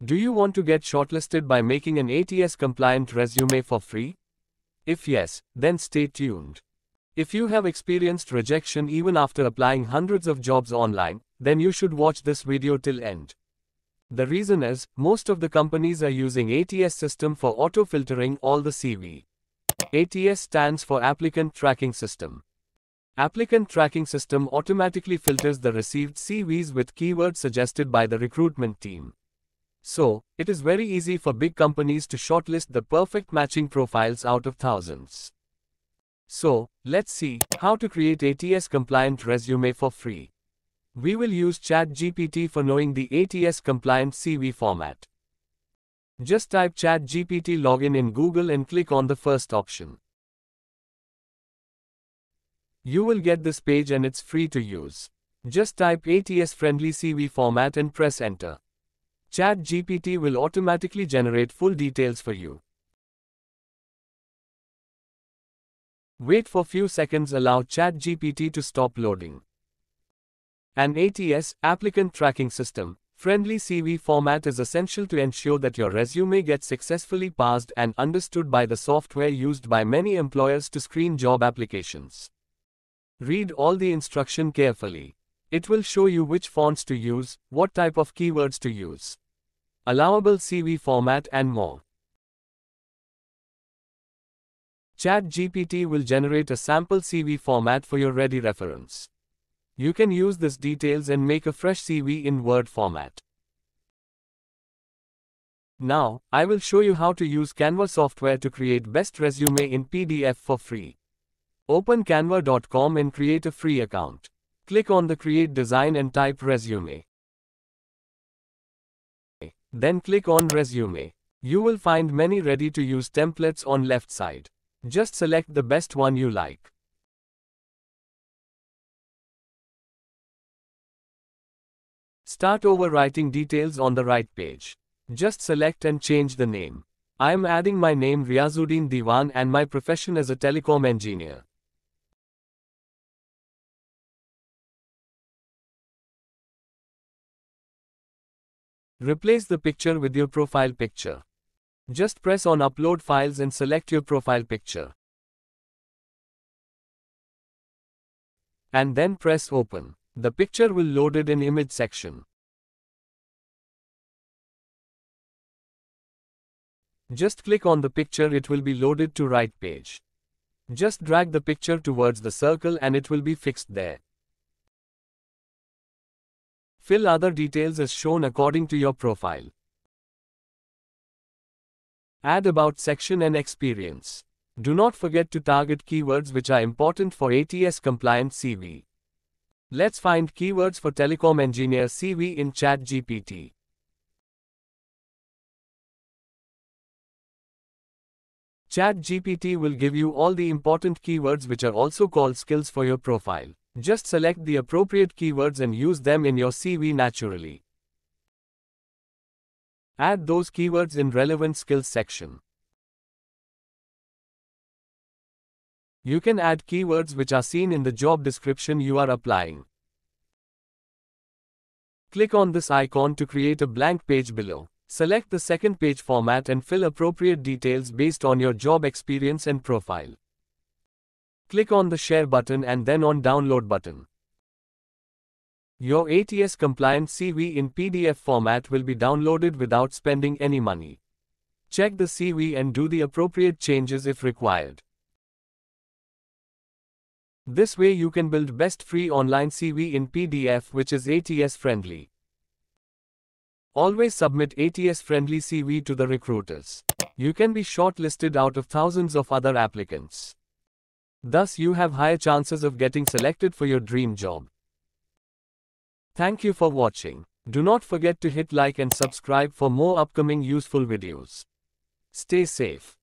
Do you want to get shortlisted by making an ATS compliant resume for free? If yes, then stay tuned. If you have experienced rejection even after applying hundreds of jobs online, then you should watch this video till end. The reason is, most of the companies are using ATS system for auto-filtering all the CV. ATS stands for Applicant Tracking System. Applicant Tracking System automatically filters the received CVs with keywords suggested by the recruitment team. So, it is very easy for big companies to shortlist the perfect matching profiles out of thousands. So, let's see how to create ATS compliant resume for free. We will use ChatGPT for knowing the ATS compliant CV format. Just type ChatGPT login in Google and click on the first option. You will get this page and it's free to use. Just type ATS Friendly CV Format and press enter. ChatGPT will automatically generate full details for you. Wait for few seconds, allow ChatGPT to stop loading. An ATS, Applicant Tracking System, friendly CV format is essential to ensure that your resume gets successfully parsed and understood by the software used by many employers to screen job applications. Read all the instruction carefully. It will show you which fonts to use, what type of keywords to use, allowable CV format and more. ChatGPT will generate a sample CV format for your ready reference. You can use these details and make a fresh CV in Word format. Now, I will show you how to use Canva software to create best resume in PDF for free. Open canva.com and create a free account. Click on the Create Design and type Resume. Then click on Resume. You will find many ready-to-use templates on left side. Just select the best one you like. Start overwriting details on the right page. Just select and change the name. I am adding my name Riazuddin Diwan and my profession as a telecom engineer. Replace the picture with your profile picture. Just press on Upload Files and select your profile picture. And then press Open. The picture will load it in Image section. Just click on the picture, it will be loaded to right page. Just drag the picture towards the circle and it will be fixed there. Fill other details as shown according to your profile. Add About section and experience. Do not forget to target keywords which are important for ATS compliant CV. Let's find keywords for telecom engineer CV in ChatGPT. ChatGPT will give you all the important keywords which are also called skills for your profile. Just select the appropriate keywords and use them in your CV naturally. Add those keywords in relevant skills section. You can add keywords which are seen in the job description you are applying. Click on this icon to create a blank page below. Select the second page format and fill appropriate details based on your job experience and profile. Click on the Share button and then on Download button. Your ATS compliant CV in PDF format will be downloaded without spending any money. Check the CV and do the appropriate changes if required. This way you can build best free online CV in PDF which is ATS friendly. Always submit ATS friendly CV to the recruiters. You can be shortlisted out of thousands of other applicants. Thus you have higher chances of getting selected for your dream job. Thank you for watching. Do not forget to hit like and subscribe for more upcoming useful videos. Stay safe.